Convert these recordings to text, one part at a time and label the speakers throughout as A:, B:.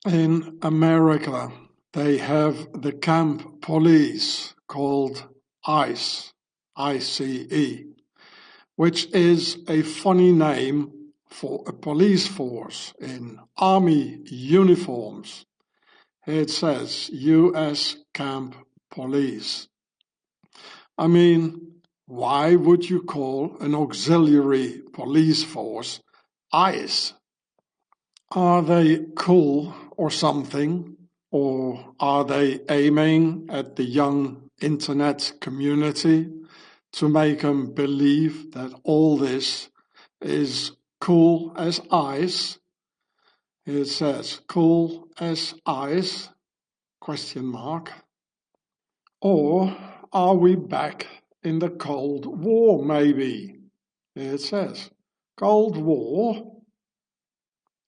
A: In America, they have the camp police called ICE, I.C.E., which is a funny name for a police force in army uniforms. Here it says U.S. Camp Police. I mean, why would you call an auxiliary police force ICE? Are they cool or something? Or are they aiming at the young internet community to make them believe that all this is cool as ice? It says cool as ice, question mark. Or are we back in the Cold War maybe? It says Cold War.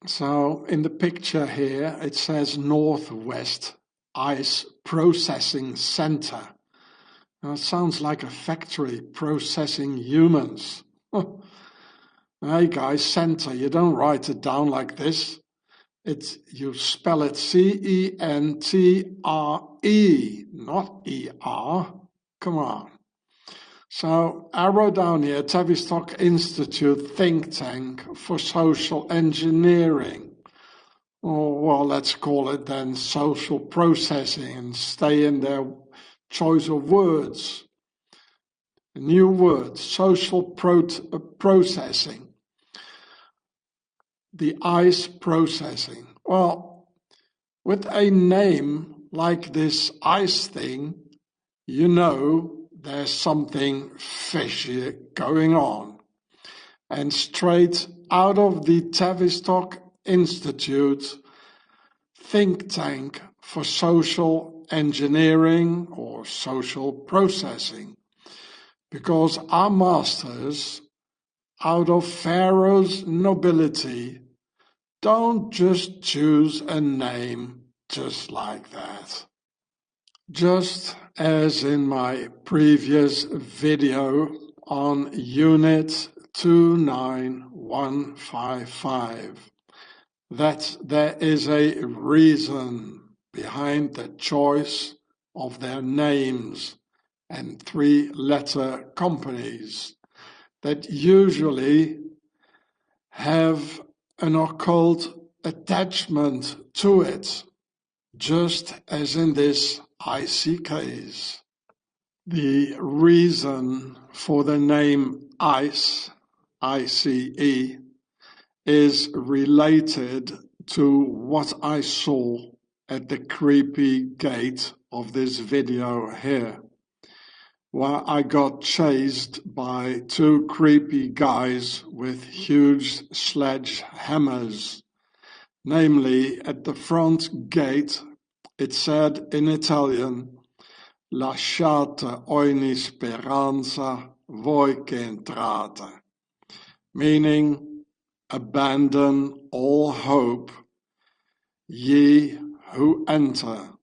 A: So in the picture here, it says Northwest Ice Processing Center. Now, it sounds like a factory processing humans. Hey guys, center, you don't write it down like this. You spell it C-E-N-T-R-E, not E-R. Come on. So I wrote down here, Tavistock Institute think tank for social engineering. Or, well, let's call it then social processing and stay in their choice of words. New word, social processing. The ICE processing. Well, with a name like this ICE thing, you know there's something fishy going on. And straight out of the Tavistock Institute think tank for social engineering or social processing, because our masters, out of Pharaoh's nobility, don't just choose a name just like that. Just as in my previous video on Unit 29155, that there is a reason behind the choice of their names and three-letter companies that usually have an occult attachment to it, just as in this I.C.E. case. The reason for the name ICE, I.C.E., is related to what I saw at the creepy gate of this video here, where I got chased by two creepy guys with huge sledgehammers. Namely, at the front gate, it said in Italian, "Lasciate ogni speranza voi che entrate," meaning, abandon all hope, ye who enter.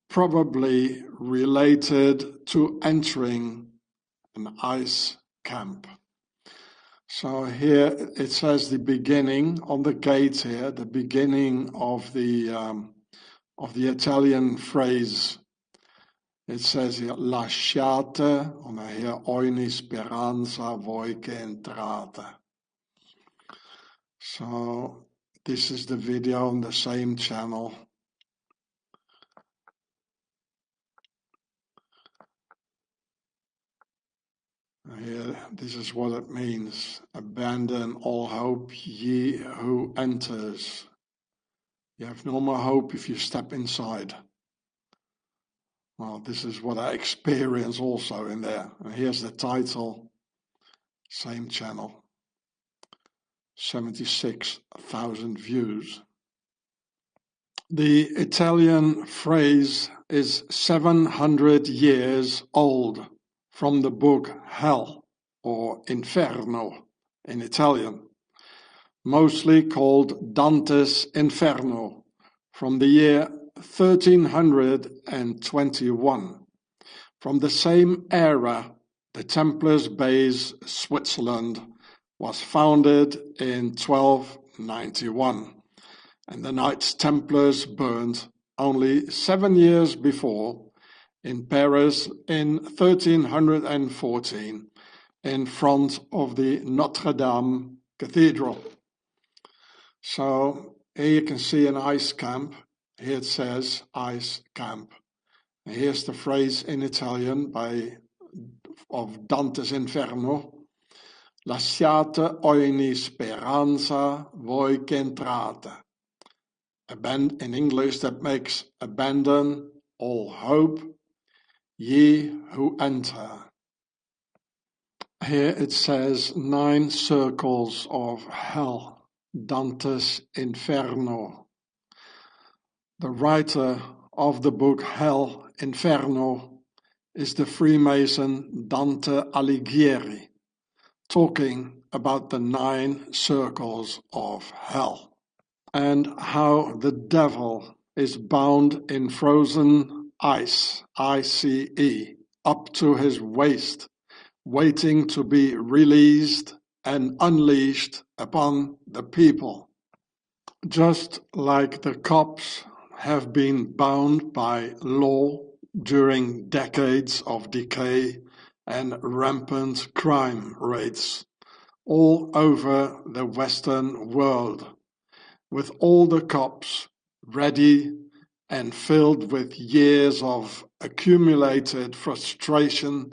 A: Probably related to entering an ice camp. So here it says the beginning on the gate here, the beginning of the Italian phrase. It says here, lasciate, and here ogni speranza voi che entrate. So this is the video on the same channel. Here, this is what it means. Abandon all hope, ye who enters. You have no more hope if you step inside. Well, this is what I experience also in there. And here's the title, same channel. 76,000 views. The Italian phrase is 700 years old, from the book Hell, or Inferno in Italian, mostly called Dante's Inferno, from the year 1321. From the same era, the Templars' base, Switzerland, was founded in 1291, and the Knights Templars burned only 7 years before in Paris in 1314 in front of the Notre Dame Cathedral. So here you can see an ice camp. Here it says ice camp. And here's the phrase in Italian of Dante's Inferno. Lasciate ogni speranza voi che entrate. In English that makes abandon all hope, ye who enter. Here it says 9 circles of hell, Dante's Inferno. The writer of the book Hell, Inferno is the Freemason Dante Alighieri, talking about the 9 circles of hell and how the devil is bound in frozen ice, I.C.E., up to his waist, waiting to be released and unleashed upon the people. Just like the cops have been bound by law during decades of decay and rampant crime rates all over the Western world, with all the cops ready and filled with years of accumulated frustration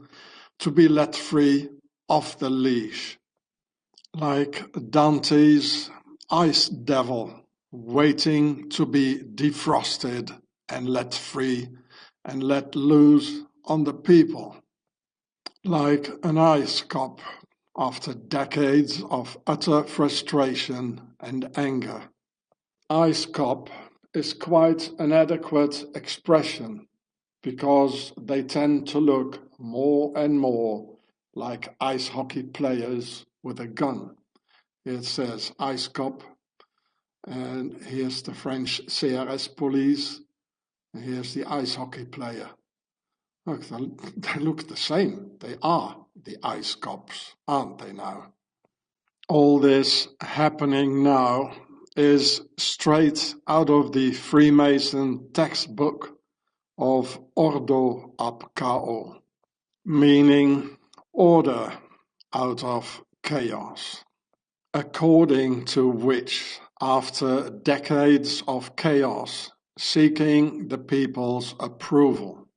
A: to be let free off the leash, like Dante's ice devil waiting to be defrosted and let free and let loose on the people, like an ice cop after decades of utter frustration and anger. Ice cop is quite an adequate expression because they tend to look more and more like ice hockey players with a gun. It says ice cop, and here's the French CRS police, and here's the ice hockey player. Look, they look the same. They are the ice cops, aren't they now? All this happening now is straight out of the Freemason textbook of Ordo ab Chaos, meaning order out of chaos, according to which, after decades of chaos, seeking the people's approval,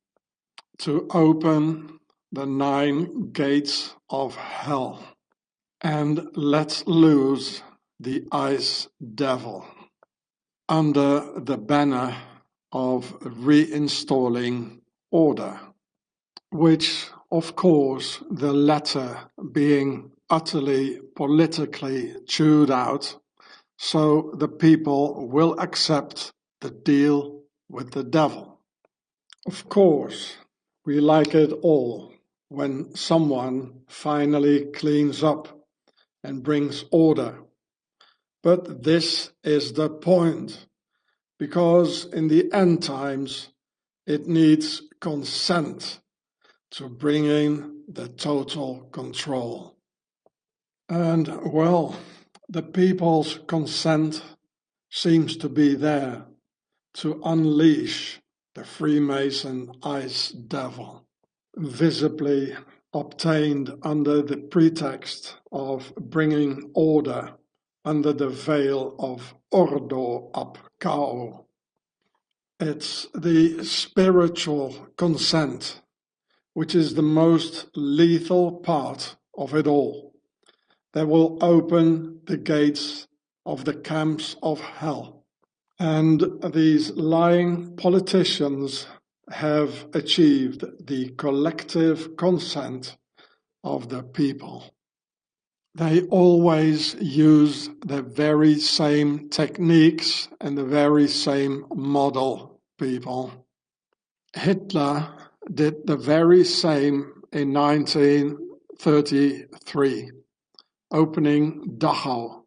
A: to open the 9 gates of hell and let loose the ice devil under the banner of reinstalling order, which, of course, the latter being utterly politically chewed out, so the people will accept the deal with the devil. Of course, we like it all when someone finally cleans up and brings order. But this is the point, because in the end times it needs consent to bring in the total control. And, well, the people's consent seems to be there to unleash the Freemason ice devil, visibly obtained under the pretext of bringing order under the veil of Ordo ab Chaos. It's the spiritual consent which is the most lethal part of it all, that will open the gates of the camps of hell. And these lying politicians have achieved the collective consent of the people. They always use the very same techniques and the very same model, people. Hitler did the very same in 1933, opening Dachau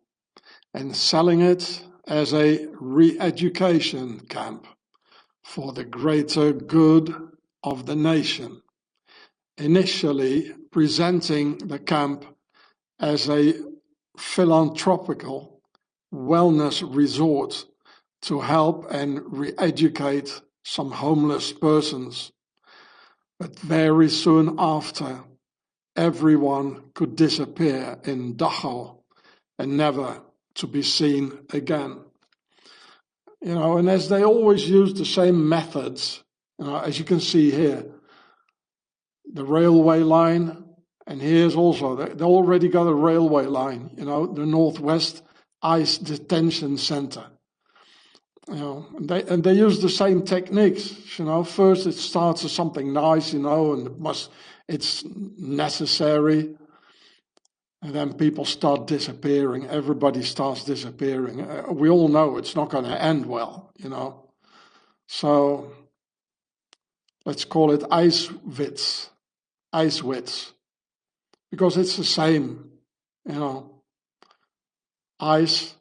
A: and selling it as a re-education camp for the greater good of the nation, initially presenting the camp as a philanthropical wellness resort to help and re-educate some homeless persons. But very soon after, everyone could disappear in Dachau and never to be seen again. You know, and as they always use the same methods, you know, as you can see here, the railway line, and here's also, they already got a railway line, you know, the Northwest ICE detention center. You know, and they use the same techniques, you know. First it starts as something nice, you know, and it's necessary. And then people start disappearing. Everybody starts disappearing. We all know it's not going to end well, you know. So let's call it Auschwitz, because it's the same, you know. Ice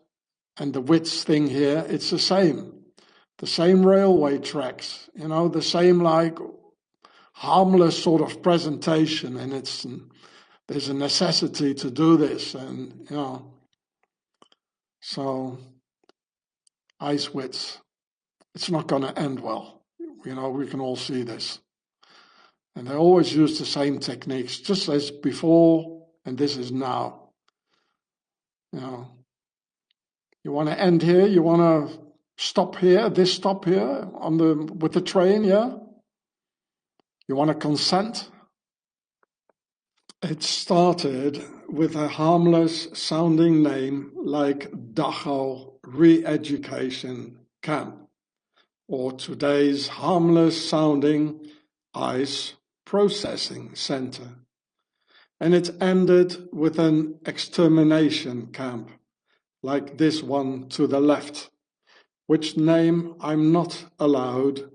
A: and the Witz thing here, it's the same railway tracks, you know, the same like harmless sort of presentation, and there's a necessity to do this, and you know, so Auschwitz, it's not going to end well, you know. We can all see this, and they always use the same techniques, just as before, and this is now, you know. You want to end here? You want to stop here, this stop here with the train, yeah? You want to consent? It started with a harmless sounding name like Dachau Re-Education Camp, or today's harmless sounding ICE Processing Center. And it ended with an extermination camp, like this one to the left, which name I'm not allowed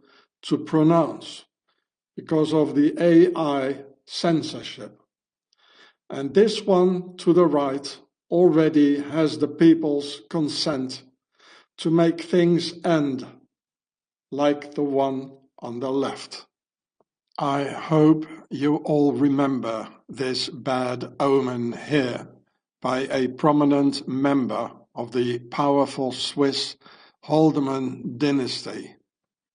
A: to pronounce because of the AI censorship. And this one to the right already has the people's consent to make things end, like the one on the left. I hope you all remember this bad omen here by a prominent member of the powerful Swiss Haldeman dynasty.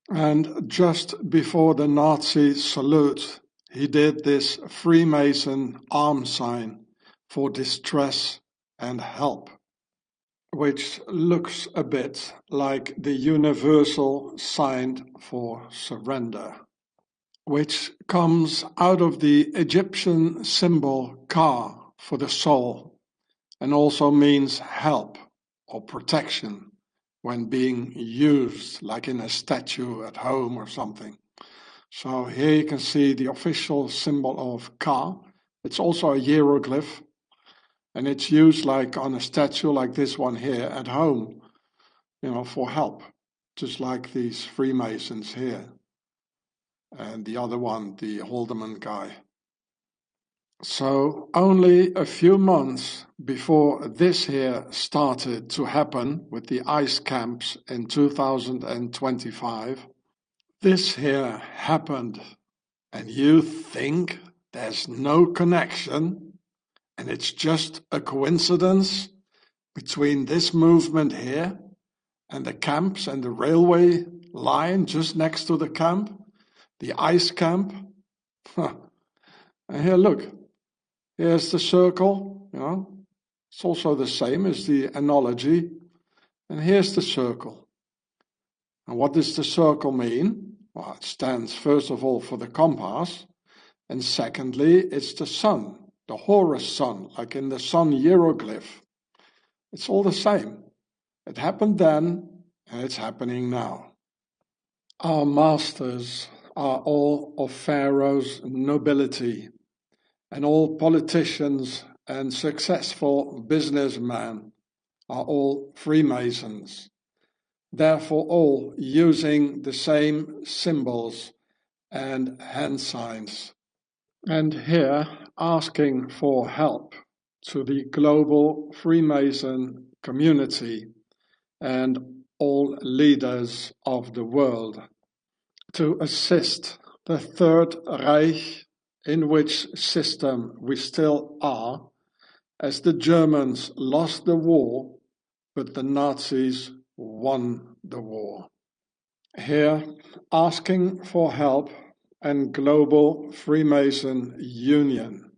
A: And just before the Nazi salute, he did this Freemason arm sign for distress and help, which looks a bit like the universal sign for surrender, which comes out of the Egyptian symbol Ka for the soul, and also means help or protection when being used, like in a statue at home or something. So here you can see the official symbol of Ka. It's also a hieroglyph, and it's used like on a statue like this one here at home, you know, for help, just like these Freemasons here. And the other one, the Haldeman guy. So only a few months before this here started to happen with the ICE camps in 2025, this here happened, and you think there's no connection and it's just a coincidence between this movement here and the camps and the railway line just next to the camp, the ICE camp. And here, look. Here's the circle, you know, it's also the same as the analogy. And here's the circle. And what does the circle mean? Well, it stands first of all for the compass. And secondly, it's the sun, the Horus sun, like in the sun hieroglyph. It's all the same. It happened then, and it's happening now. Our masters are all of Pharaoh's nobility, and all politicians and successful businessmen are all Freemasons, therefore all using the same symbols and hand signs. And here asking for help to the global Freemason community and all leaders of the world to assist the Third Reich, in which system we still are, as the Germans lost the war, but the Nazis won the war. Here, asking for help and global Freemason union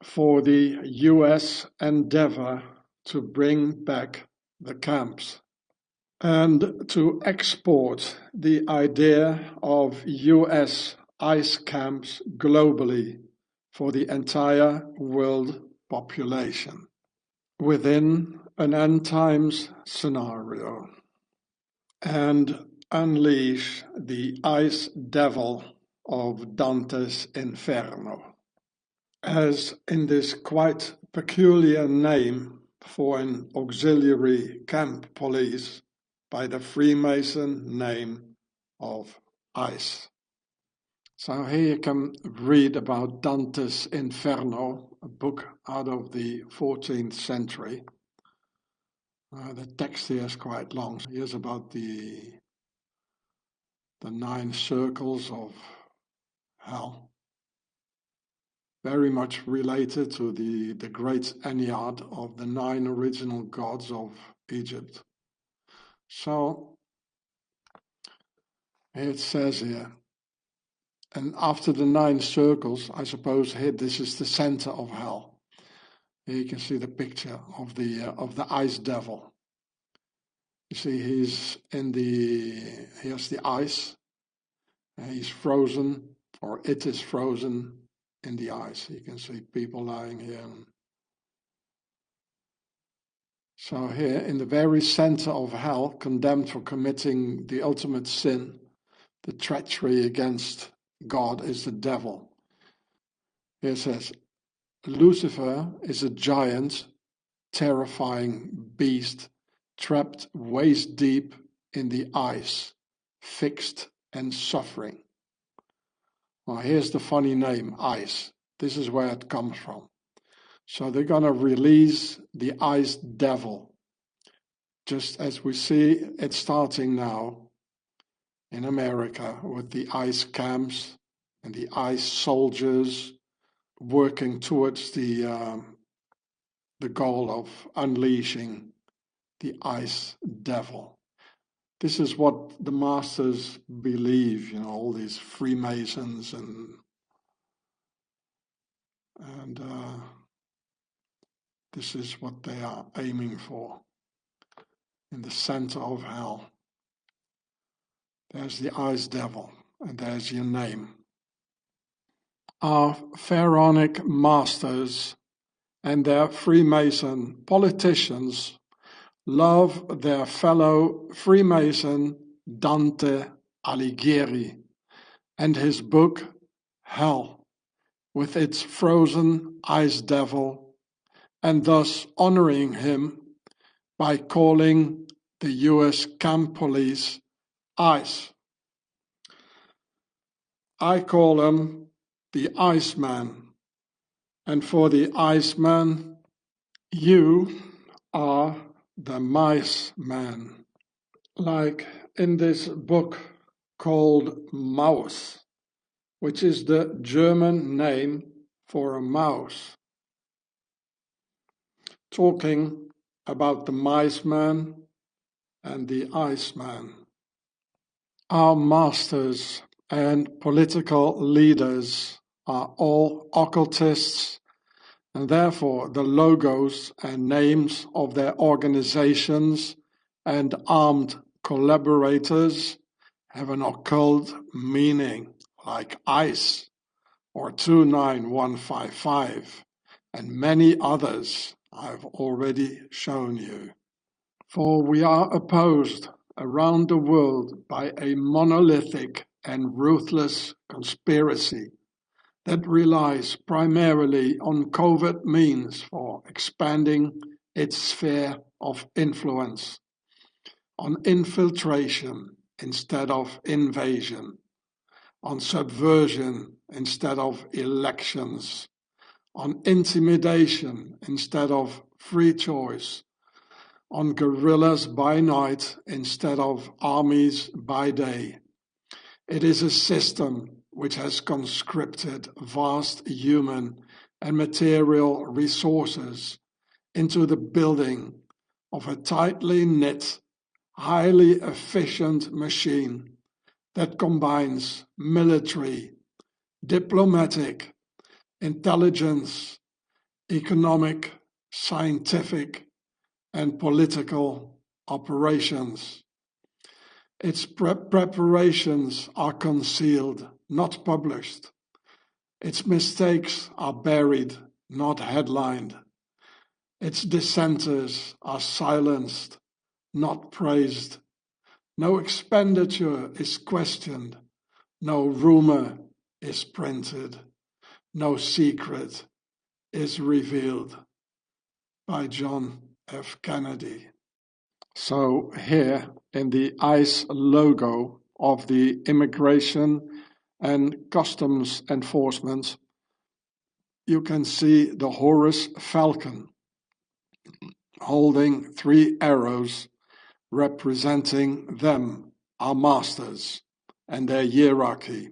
A: for the US endeavor to bring back the camps and to export the idea of US ICE camps globally for the entire world population within an end times scenario, and unleash the ice devil of Dante's Inferno, as in this quite peculiar name for an auxiliary camp police by the Freemason name of ICE. So here you can read about Dante's Inferno, a book out of the 14th century. The text here is quite long. Here's about the 9 circles of hell. Very much related to the great Ennead of the 9 original gods of Egypt. So it says here, and after the 9 circles, I suppose here this is the center of hell. Here you can see the picture of the ice devil. You see, he's here's the ice, and he's frozen, or it is frozen in the ice. You can see people lying here. So here, in the very center of hell, condemned for committing the ultimate sin, the treachery against God, is the devil. Here it says, Lucifer is a giant, terrifying beast, trapped waist deep in the ice, fixed and suffering. Well, here's the funny name, ice. This is where it comes from. So they're going to release the ice devil, just as we see it starting now in America with the ice camps and the ice soldiers working towards the goal of unleashing the ice devil. This is what the masters believe, all these Freemasons and this is what they are aiming for. In the center of hell, there's the ice devil, and there's your name. Our pharaonic masters and their Freemason politicians love their fellow Freemason Dante Alighieri and his book Hell, with its frozen ice devil, and thus honoring him by calling the US camp police ICE. I call him the Iceman, and for the Iceman, you are the Mice Man, like in this book called Maus, which is the German name for a mouse, talking about the Mice Man and the Iceman. Our masters and political leaders are all occultists, and therefore the logos and names of their organizations and armed collaborators have an occult meaning, like ICE or 29155 and many others I've already shown you. For we are opposed around the world by a monolithic and ruthless conspiracy that relies primarily on covert means for expanding its sphere of influence, on infiltration instead of invasion, on subversion instead of elections, on intimidation instead of free choice, on guerrillas by night instead of armies by day. It is a system which has conscripted vast human and material resources into the building of a tightly knit, highly efficient machine that combines military, diplomatic, intelligence, economic, scientific, and political operations. Its preparations are concealed, not published. Its mistakes are buried, not headlined. Its dissenters are silenced, not praised. No expenditure is questioned. No rumor is printed. No secret is revealed. By John F. Kennedy. So here in the I.C.E. logo of the Immigration and Customs Enforcement, you can see the Horus falcon holding 3 arrows representing them, our masters, and their hierarchy,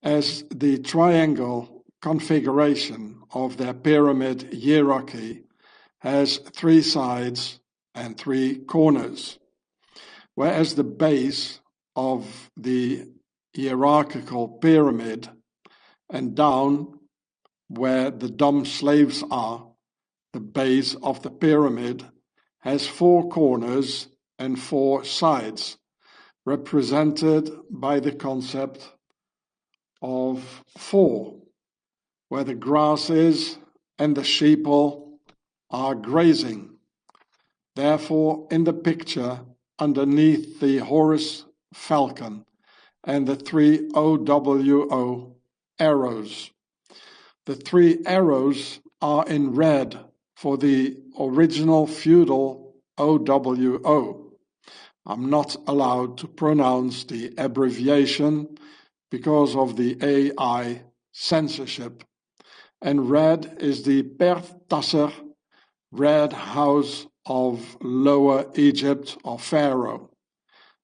A: as the triangle configuration of their pyramid hierarchy has 3 sides and 3 corners, whereas the base of the hierarchical pyramid and down where the dumb slaves are, the base of the pyramid has 4 corners and 4 sides, represented by the concept of 4, where the grass is and the sheeple are grazing. Therefore, in the picture, underneath the Horus falcon and the 3 OWO arrows, the 3 arrows are in red for the original feudal OWO. I'm not allowed to pronounce the abbreviation because of the AI censorship. And red is the Pertasser, red house of Lower Egypt or Pharaoh.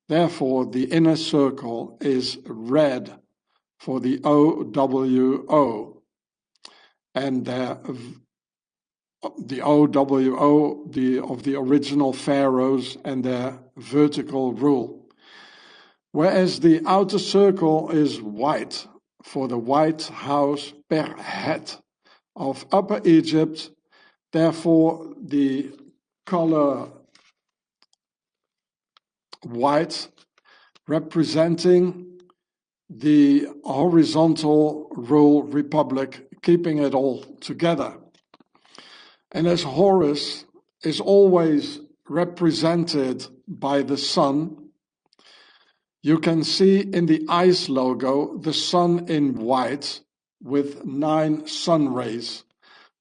A: Therefore, the inner circle is red for the OWO. And the OWO of the original pharaohs and their vertical rule. Whereas the outer circle is white for the white house per head of Upper Egypt. Therefore, the color white representing the horizontal rule republic, keeping it all together. And as Horus is always represented by the sun, you can see in the I.C.E. logo the sun in white with 9 sun rays,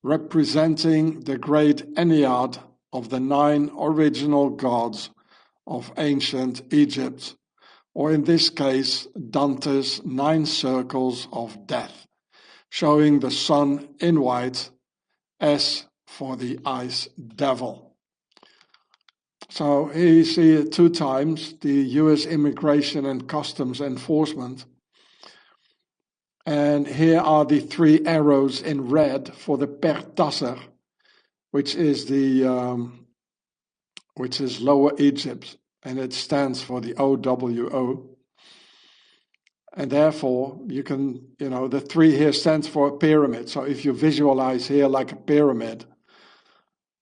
A: representing the great Ennead of the 9 original gods of ancient Egypt, or in this case, Dante's 9 circles of death, showing the sun in white as for the ice devil. So here you see it 2 times, the US Immigration and Customs Enforcement. And here are the 3 arrows in red for the Pertasser, which is Lower Egypt, and it stands for the OWO. And therefore, you can, the 3 here stands for a pyramid. So if you visualize here like a pyramid,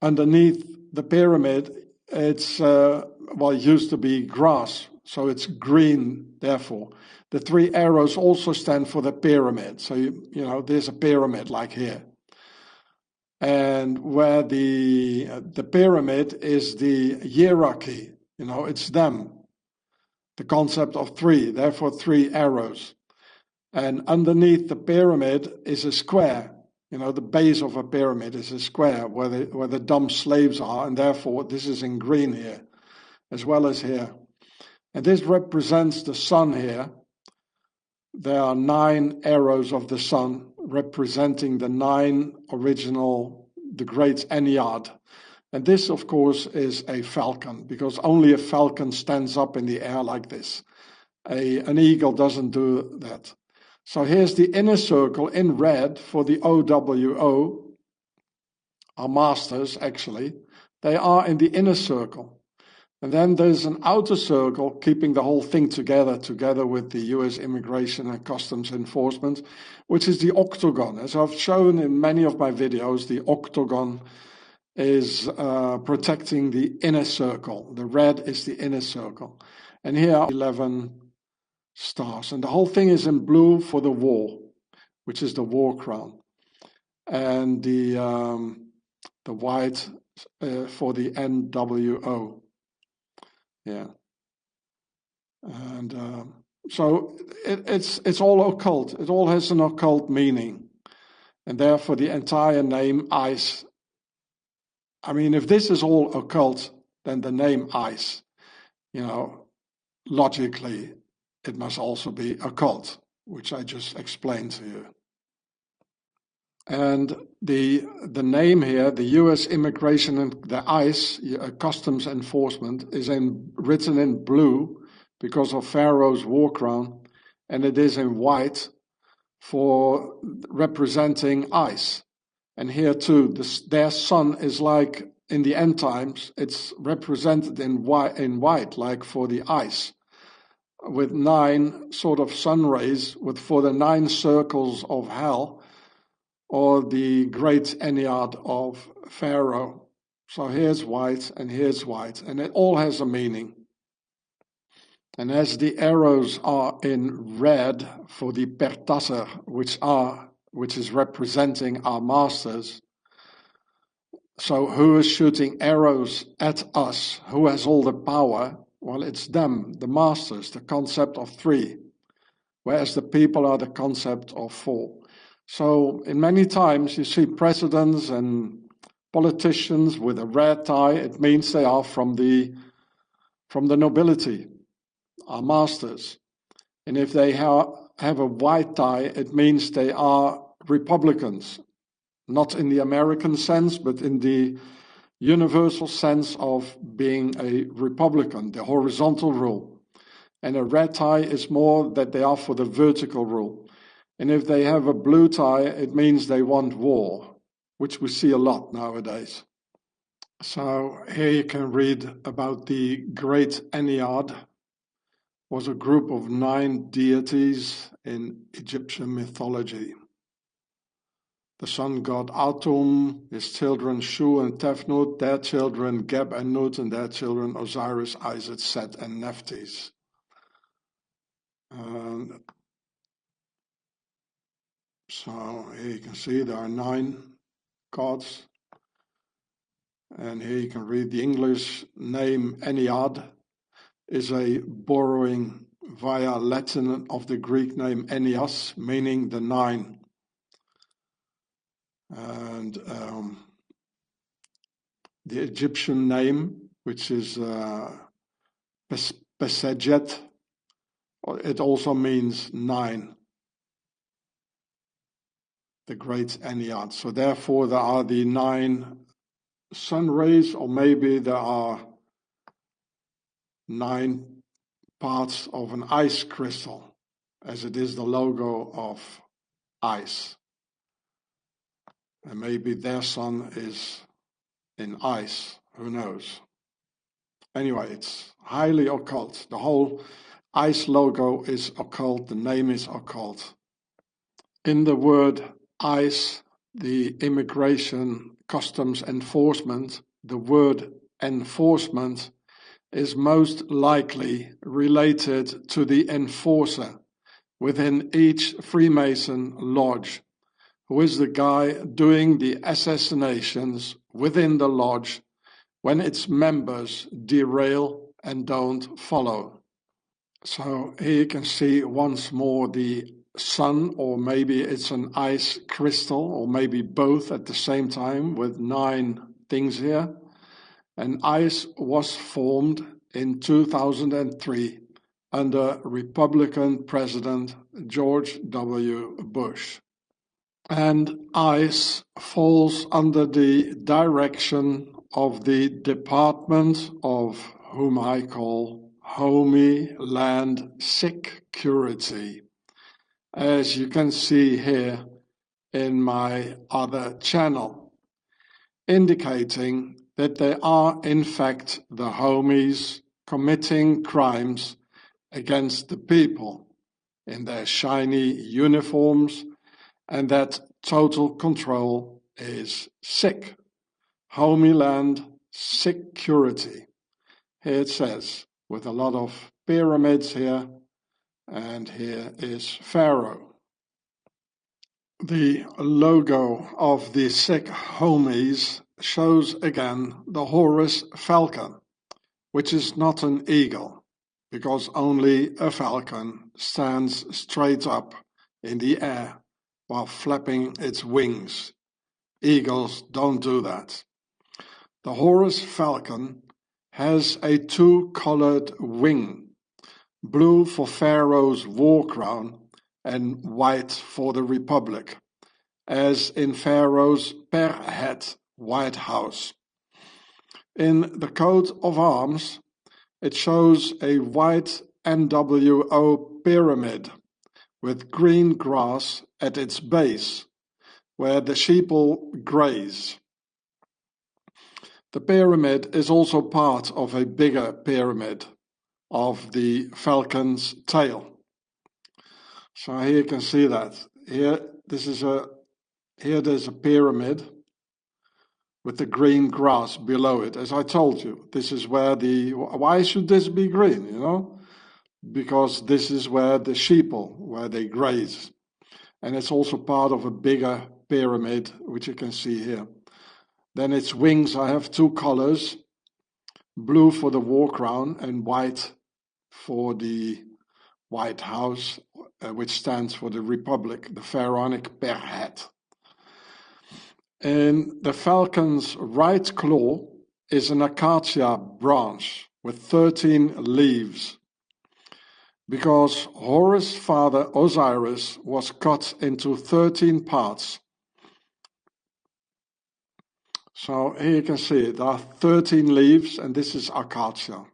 A: underneath the pyramid, it's, it used to be grass, so it's green, therefore. The 3 arrows also stand for the pyramid. So, there's a pyramid like here. And where the pyramid is the hierarchy, it's them. The concept of 3, therefore 3 arrows. And underneath the pyramid is a square. The base of a pyramid is a square where the dumb slaves are, and therefore this is in green here, as well as here. And this represents the sun here. There are 9 arrows of the sun representing the 9 original, the great Ennead. And this, of course, is a falcon, because only a falcon stands up in the air like this. An eagle doesn't do that. So here's the inner circle in red for the OWO, our masters actually. They are in the inner circle. And then there's an outer circle keeping the whole thing together with the US Immigration and Customs Enforcement, which is the octagon. As I've shown in many of my videos, the octagon is protecting the inner circle. The red is the inner circle. And here are 11 stars. And the whole thing is in blue for the war, which is the war crown. And the white for the NWO. Yeah. And so it's all occult. It all has an occult meaning. And therefore the entire name I.C.E. I mean, if this is all occult, then the name I.C.E., you know, logically, it must also be occult, which I just explained to you. And the name here, the US Immigration and the I.C.E., Customs Enforcement, is written in blue because of Pharaoh's war crown, and it is in white for representing I.C.E. And here too, their sun is like in the end times, it's represented in white, like for the I.C.E., with 9 sort of sun rays, for the 9 circles of hell, or the great Ennead of Pharaoh. So here's white and here's white, and it all has a meaning. And as the arrows are in red for the pertasser, which is representing our masters, so who is shooting arrows at us? Who has all the power? Well, it's them, the masters, the concept of 3, whereas the people are the concept of 4. So in many times you see presidents and politicians with a red tie. It means they are from the nobility, our masters. And if they have a white tie, it means they are Republicans, not in the American sense, but in the universal sense of being a Republican, the horizontal rule. And a red tie is more that they are for the vertical rule. And if they have a blue tie, it means they want war, which we see a lot nowadays. So here you can read about the great Ennead. Was a group of 9 deities in Egyptian mythology. The sun god Atum, his children Shu and Tefnut, their children Geb and Nut, and their children Osiris, Isis, Set, and Nephthys. So here you can see there are 9 gods. And here you can read the English name Ennead is a borrowing via Latin of the Greek name Enneas, meaning the 9. And the Egyptian name, which is Pesejet, it also means 9. The great Ennead. So therefore there are the 9 sun rays, or maybe there are 9 parts of an ice crystal, as it is the logo of ice. And maybe their sun is in ice, who knows. Anyway, it's highly occult. The whole ice logo is occult, the name is occult. In the word ICE, the Immigration Customs Enforcement, the word enforcement is most likely related to the enforcer within each Freemason lodge, who is the guy doing the assassinations within the lodge when its members derail and don't follow. So here you can see once more the sun, or maybe it's an ice crystal, or maybe both at the same time with 9 things here. And ICE was formed in 2003 under Republican President George W. Bush. And ICE falls under the direction of the Department of whom I call Homeland Security, as you can see here in my other channel, indicating that they are in fact the homies committing crimes against the people in their shiny uniforms, and that total control is SIC, Homeland Security. Here it says, with a lot of pyramids here, and here is Pharaoh. The logo of the SIC homies shows again the Horus falcon, which is not an eagle, because only a falcon stands straight up in the air while flapping its wings. Eagles don't do that. The Horus falcon has a two-colored wing, blue for Pharaoh's war crown and white for the Republic, as in Pharaoh's per-head White House. In the coat of arms, it shows a white NWO pyramid with green grass at its base, where the sheeple graze. The pyramid is also part of a bigger pyramid of the falcon's tail. So here you can see that. Here there's a pyramid with the green grass below it. As I told you, this is where why should this be green, you know? Because this is where the sheeple, where they graze. And it's also part of a bigger pyramid, which you can see here. Then its wings, I have two colors, blue for the war crown and white for the White House, which stands for the Republic, the pharaonic per-head. In the falcon's right claw is an acacia branch with 13 leaves, because Horus' father Osiris was cut into 13 parts. So here you can see it, there are 13 leaves, and this is acacia.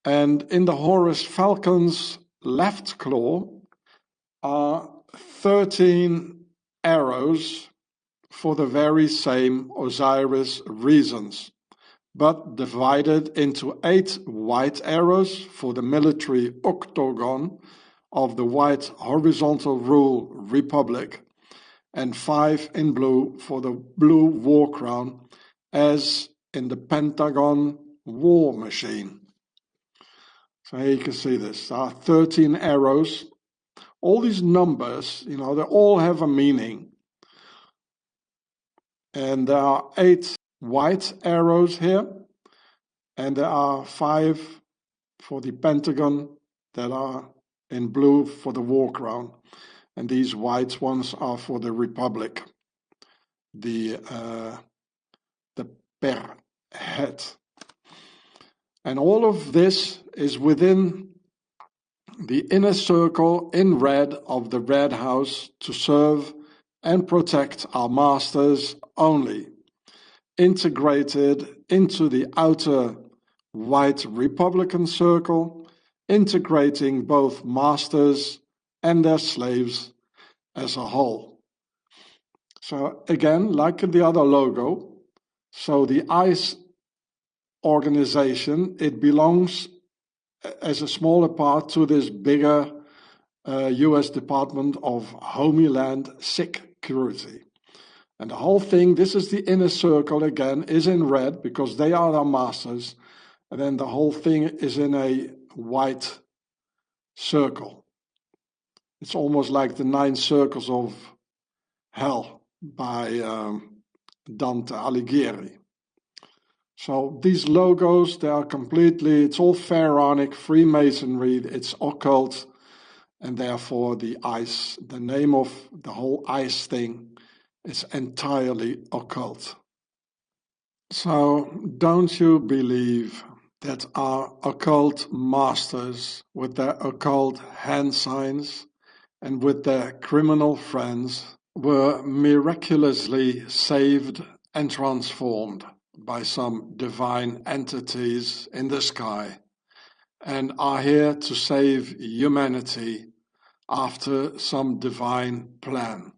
A: And in the Horus falcon's left claw are 13 arrows for the very same Osiris reasons, but divided into 8 white arrows for the military octagon of the white horizontal rule republic, and 5 in blue for the blue war crown, as in the pentagon war machine. So here you can see this. There are 13 arrows. All these numbers, you know, they all have a meaning. And there are 8 white arrows here, and there are 5 for the pentagon that are in blue for the war crown. And these white ones are for the Republic, the per-head. And all of this is within the inner circle in red of the Red House to serve and protect our masters only, integrated into the outer white Republican circle, integrating both masters and their slaves as a whole. So again, like the other logo, so the I.C.E. organization, it belongs as a smaller part to this bigger US Department of Homeland Security. And the whole thing, this is the inner circle again, is in red because they are our masters. And then the whole thing is in a white circle. It's almost like the 9 circles of hell by Dante Alighieri. So these logos, they are completely, it's all pharaonic, Freemasonry, it's occult, and therefore the I.C.E., the name of the whole I.C.E. thing is entirely occult. So don't you believe that our occult masters with their occult hand signs and with their criminal friends were miraculously saved and transformed by some divine entities in the sky and are here to save humanity after some divine plan,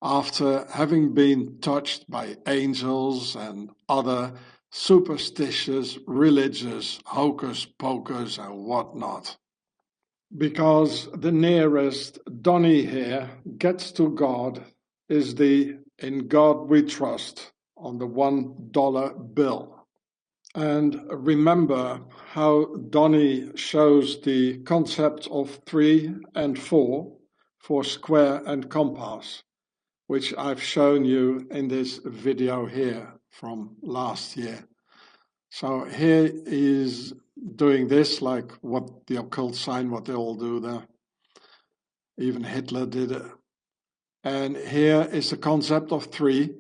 A: after having been touched by angels and other superstitious, religious hocus pocus and whatnot. Because the nearest Donny here gets to God is the "In God We Trust" on the $1 bill. And remember how Donny shows the concept of 3 and 4 for square and compass, which I've shown you in this video here from last year. So here is doing this, like what the occult sign, what they all do there. Even Hitler did it. And here is the concept of 3.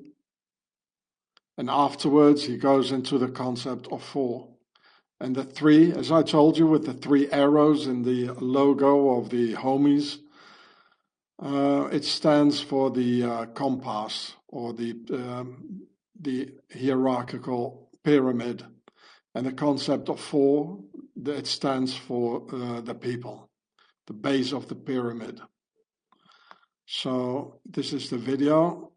A: And afterwards he goes into the concept of 4. And the 3, as I told you, with the 3 arrows in the logo of the homies, it stands for the compass, or the hierarchical pyramid. And the concept of 4, it stands for the people, the base of the pyramid. So this is the video.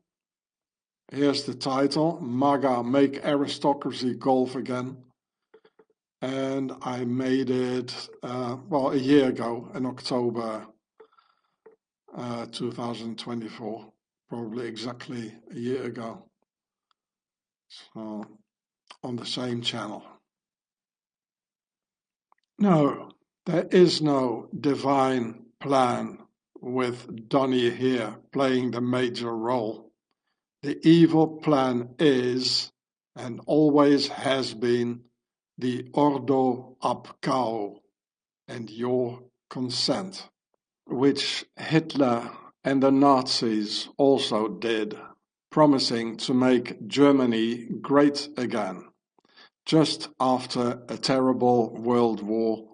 A: Here's the title, MAGA, Make Aristocracy Golf Again. And I made it, a year ago, in October 2024, probably exactly a year ago. So, on the same channel. No, there is no divine plan with Donny here playing the major role. The evil plan is, and always has been, the Ordo ab Chaos and your consent, which Hitler and the Nazis also did, promising to make Germany great again, just after a terrible world war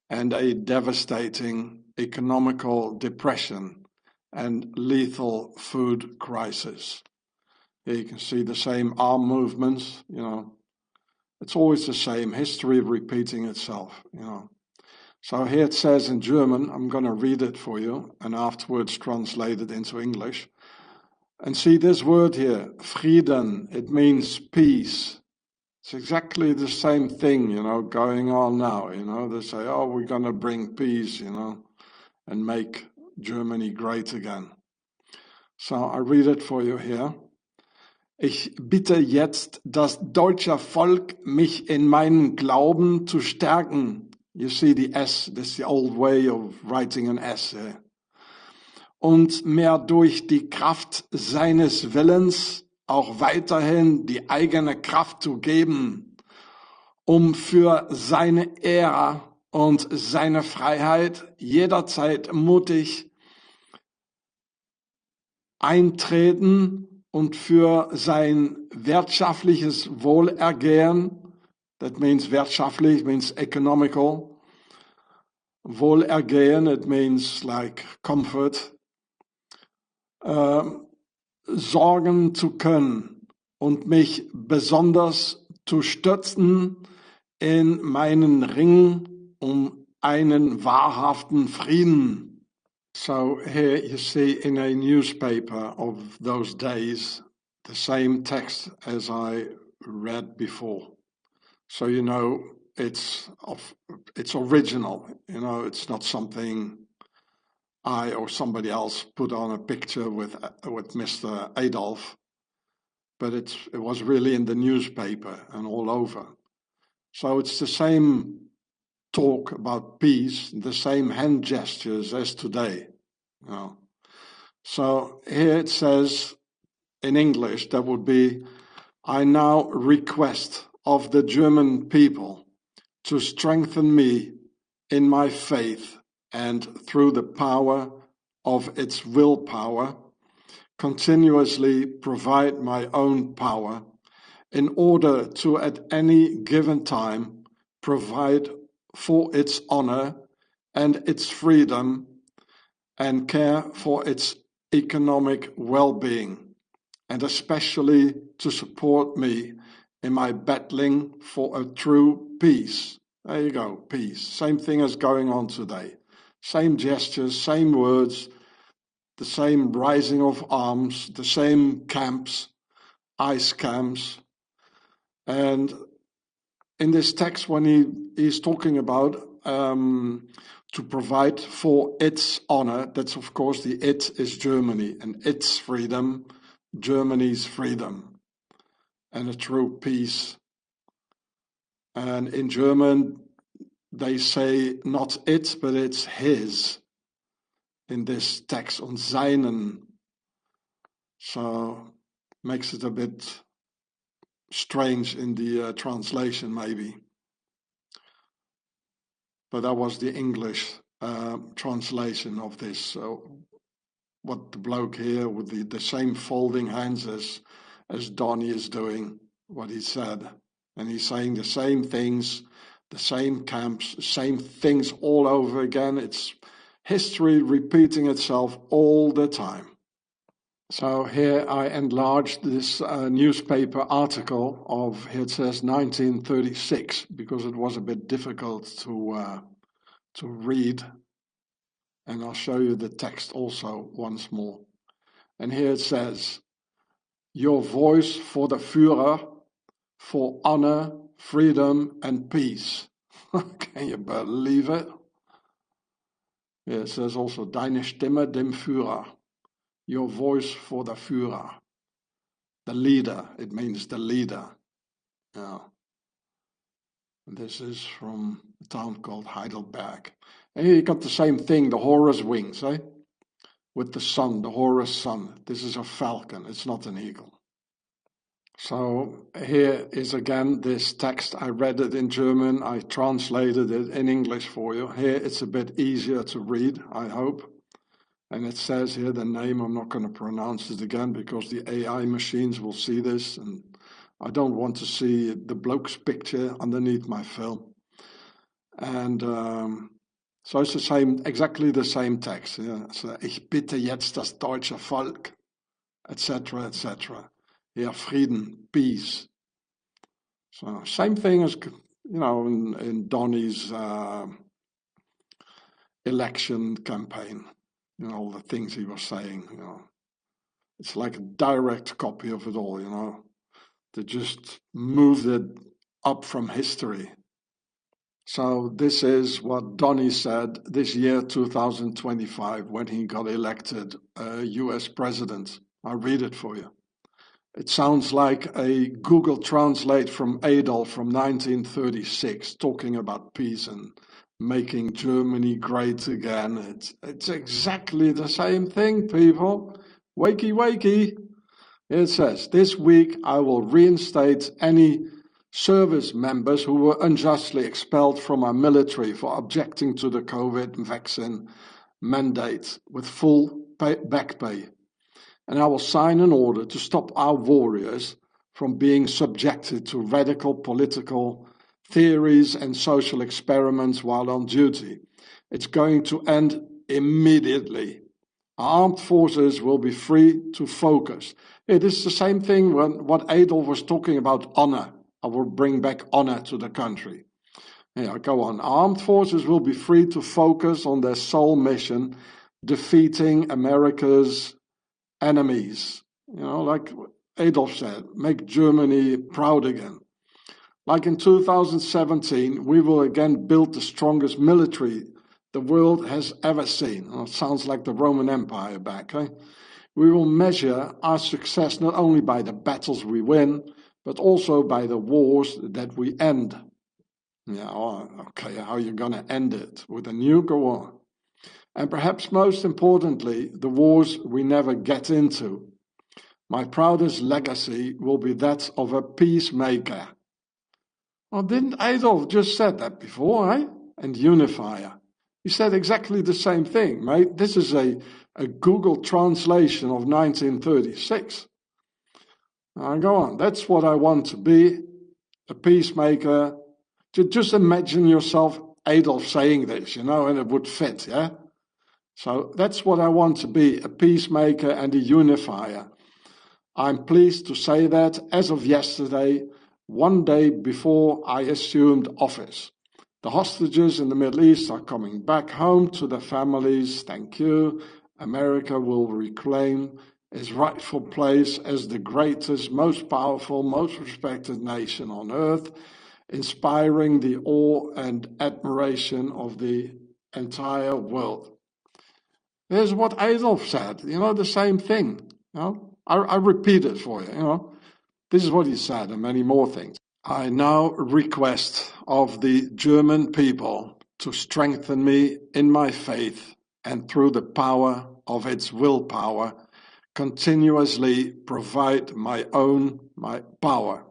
A: and a devastating economical depression and lethal food crisis. Here you can see the same arm movements, It's always the same, history repeating itself, So here it says in German, I'm going to read it for you and afterwards translate it into English. And see this word here, Frieden, it means peace. It's exactly the same thing, going on now, They say, oh, we're going to bring peace, and make Germany great again. So I read it for you here. Ich bitte jetzt das deutsche Volk, mich in meinen Glauben zu stärken. You see the S, that's the old way of writing an S. Und mir durch die Kraft seines Willens auch weiterhin die eigene Kraft zu geben, um für seine Ehre und seine Freiheit jederzeit mutig eintreten und für sein wirtschaftliches Wohlergehen, that means wirtschaftlich, means economical, Wohlergehen, it means like comfort, sorgen zu können und mich besonders zu stützen in meinen Ring um einen wahrhaften Frieden. So here you see in a newspaper of those days the same text as I read before. So it's original. It's not something I or somebody else put on a picture with Mr. Adolf, but it was really in the newspaper and all over. So it's the same talk about peace, the same hand gestures as today. So here it says in English, that would be, I now request of the German people to strengthen me in my faith and through the power of its willpower, continuously provide my own power in order to at any given time provide for its honor and its freedom and care for its economic well-being, and especially to support me in my battling for a true peace. There you go, peace. Same thing as going on today. Same gestures, same words, the same rising of arms, the same camps, ICE camps. And in this text, when he's talking about to provide for its honor, that's of course the it is Germany, and its freedom, Germany's freedom, and a true peace. And in German, they say not it, but it's his in this text on seinen. So makes it a bit strange in the translation maybe. But that was the English translation of this. So what the bloke here with the same folding hands as Donnie is doing, what he said. And he's saying the same things, the same camps, the same things all over again. It's history repeating itself all the time. So here I enlarged this newspaper article of, here it says 1936, because it was a bit difficult to read. And I'll show you the text also once more. And here it says, your voice for the Führer, for honor, freedom, and peace. Can you believe it? Yeah, it says also, deine Stimme dem Führer, your voice for the Führer, the leader. It means the leader. Yeah. And this is from a town called Heidelberg. And here you got the same thing, the Horus wings, eh? With the sun, the Horus sun. This is a falcon, it's not an eagle. So here is again this text. I read it in German, I translated it in English for you. Here it's a bit easier to read, I hope. And it says here the name, I'm not going to pronounce it again because the AI machines will see this and I don't want to see the bloke's picture underneath my film. And so it's the same, exactly the same text. Yeah. So, ich bitte jetzt das deutsche Volk, etc., etc. Yeah, Frieden, peace. So same thing as, you know, in Donnie's election campaign. You know, all the things he was saying, you know. It's like a direct copy of it all, you know. They just moved it up from history. So this is what Donnie said this year, 2025, when he got elected US president. I'll read it for you. It sounds like a Google Translate from Adolf from 1936, talking about peace and making Germany great again. It's exactly the same thing, people. Wakey, wakey. It says, this week I will reinstate any service members who were unjustly expelled from our military for objecting to the COVID vaccine mandate with full back pay. And I will sign an order to stop our warriors from being subjected to radical political theories and social experiments while on duty. It's going to end immediately. Our armed forces will be free to focus. It is the same thing when what Adolf was talking about honor. I will bring back honor to the country. Yeah, go on. Armed forces will be free to focus on their sole mission, defeating America's enemies. You know, like Adolf said, make Germany proud again. Like in 2017, we will again build the strongest military the world has ever seen. Well, it sounds like the Roman Empire back, eh? We will measure our success not only by the battles we win, but also by the wars that we end. Yeah, oh, okay, how are you going to end it? With a nuke or what? And perhaps most importantly, the wars we never get into. My proudest legacy will be that of a peacemaker. Well, didn't Adolf just said that before, eh? And unifier. He said exactly the same thing, mate. This is a Google translation of 1936. Now, go on. That's what I want to be, a peacemaker. Just imagine yourself, Adolf, saying this, you know, and it would fit, yeah? So that's what I want to be, a peacemaker and a unifier. I'm pleased to say that as of yesterday, one day before I assumed office. The hostages in the Middle East are coming back home to their families, thank you, America will reclaim its rightful place as the greatest, most powerful, most respected nation on earth, inspiring the awe and admiration of the entire world. Here's what Adolf said, the same thing. I repeat it for you, This is what he said, and many more things. I now request of the German people to strengthen me in my faith and through the power of its willpower, continuously provide my power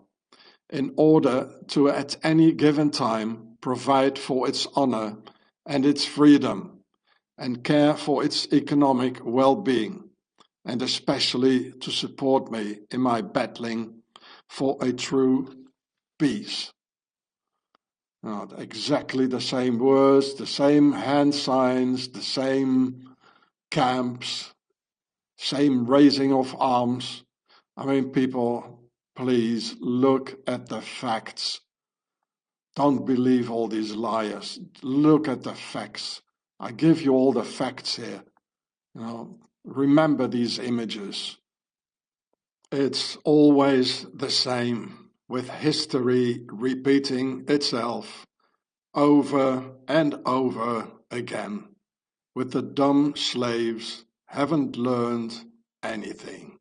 A: in order to at any given time provide for its honor and its freedom and care for its economic well-being, and especially to support me in my battling for a true peace. Exactly the same words, the same hand signs, the same camps, same raising of arms. People, please look at the facts. Don't believe all these liars. Look at the facts. I give you all the facts here. Remember these images. It's always the same, with history repeating itself over and over again, with the dumb slaves haven't learned anything.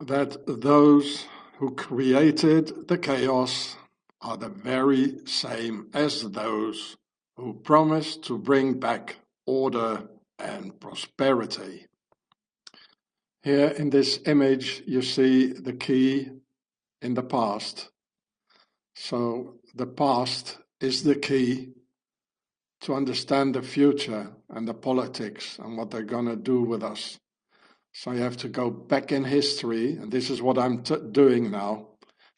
A: That those who created the chaos are the very same as those who promised to bring back order and prosperity. Here in this image, you see the key in the past. So the past is the key to understand the future and the politics and what they're going to do with us. So you have to go back in history, and this is what I'm doing now.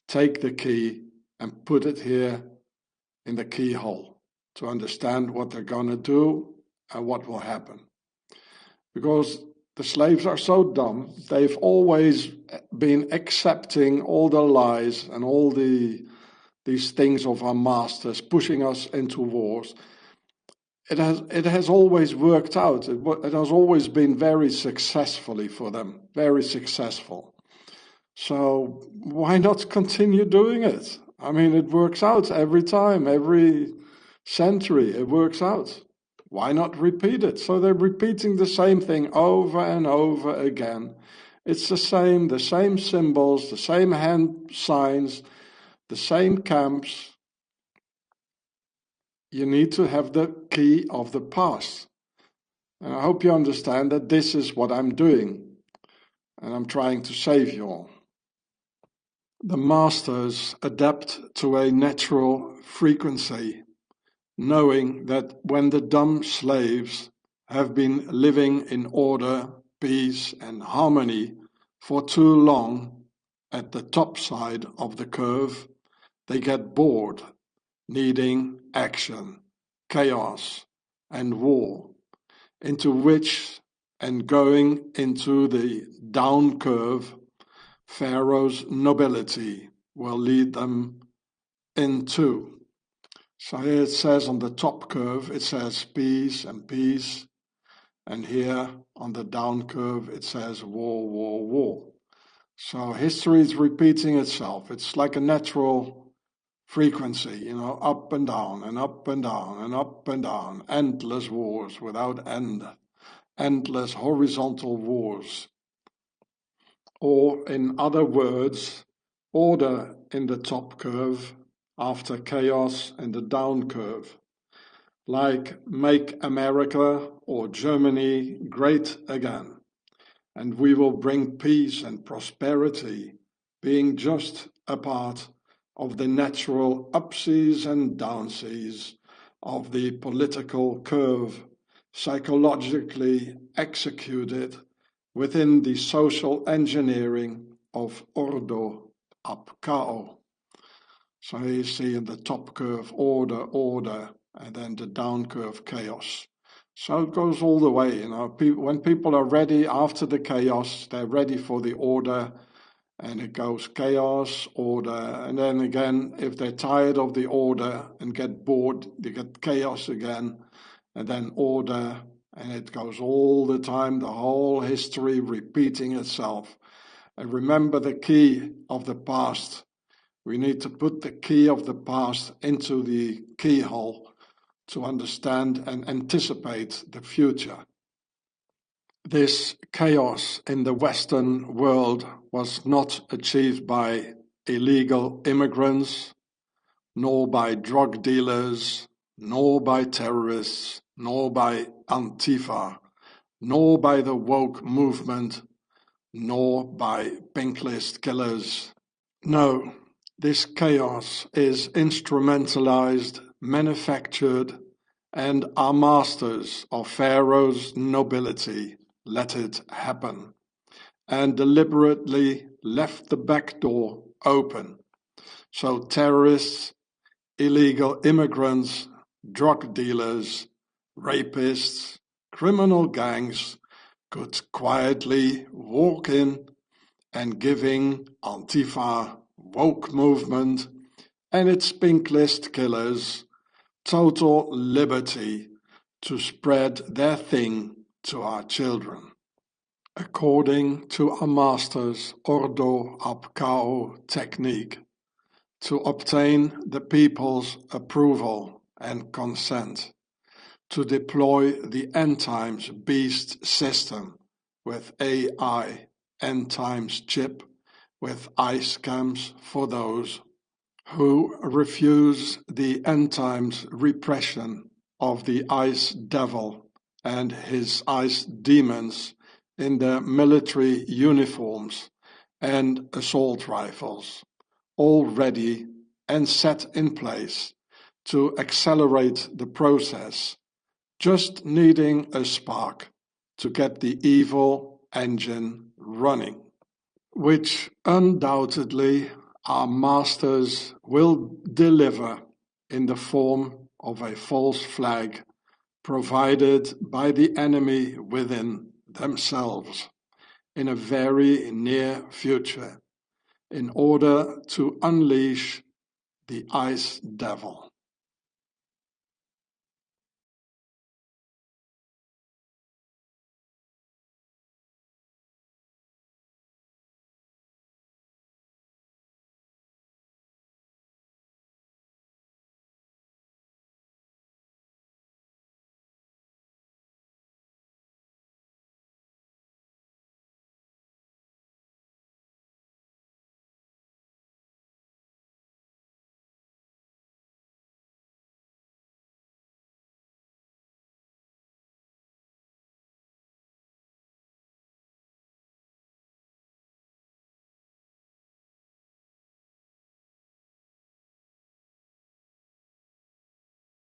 A: Take the key and put it here in the keyhole to understand what they're going to do and what will happen. Because the slaves are so dumb, they've always been accepting all the lies and all these things of our masters, pushing us into wars. It has always worked out. It has always been very successfully for them, very successful. So why not continue doing it? It works out every time, every century, it works out. Why not repeat it? So they're repeating the same thing over and over again. It's the same symbols, the same hand signs, the same camps. You need to have the key of the past. And I hope you understand that this is what I'm doing. And I'm trying to save you all. The masters adapt to a natural frequency, knowing that when the dumb slaves have been living in order, peace, and harmony for too long at the top side of the curve, they get bored, needing action, chaos, and war, into which, and going into the down curve, Pharaoh's nobility will lead them into. So here it says on the top curve, it says peace and peace. And here on the down curve, it says war, war, war. So history is repeating itself. It's like a natural frequency, up and down and up and down and up and down. Endless wars without end. Endless horizontal wars. Or in other words, order in the top curve after chaos in the down curve, like make America or Germany great again, and we will bring peace and prosperity, being just a part of the natural upseas and downseas of the political curve, psychologically executed within the social engineering of Ordo ab Chaos. So you see in the top curve, order, and then the down curve, chaos. So it goes all the way, when people are ready after the chaos, they're ready for the order, and it goes chaos, order, and then again, if they're tired of the order and get bored, they get chaos again, and then order, and it goes all the time, the whole history repeating itself. And remember the key of the past. We need to put the key of the past into the keyhole to understand and anticipate the future. This chaos in the Western world was not achieved by illegal immigrants, nor by drug dealers, nor by terrorists, nor by Antifa, nor by the woke movement, nor by pink list killers. No, this chaos is instrumentalized, manufactured, and our masters of Pharaoh's nobility let it happen, and deliberately left the back door open, so terrorists, illegal immigrants, drug dealers, rapists, criminal gangs could quietly walk in and giving Antifa, woke movement, and its pink list killers total liberty to spread their thing to our children. According to our master's Ordo ab Cao technique, to obtain the people's approval and consent, to deploy the end times beast system with AI, end times chip, with ice camps for those who refuse the end times repression of the ice devil and his ice demons in their military uniforms and assault rifles, all ready and set in place to accelerate the process, just needing a spark to get the evil engine running, which undoubtedly our masters will deliver in the form of a false flag provided by the enemy within themselves in a very near future in order to unleash the ice devil.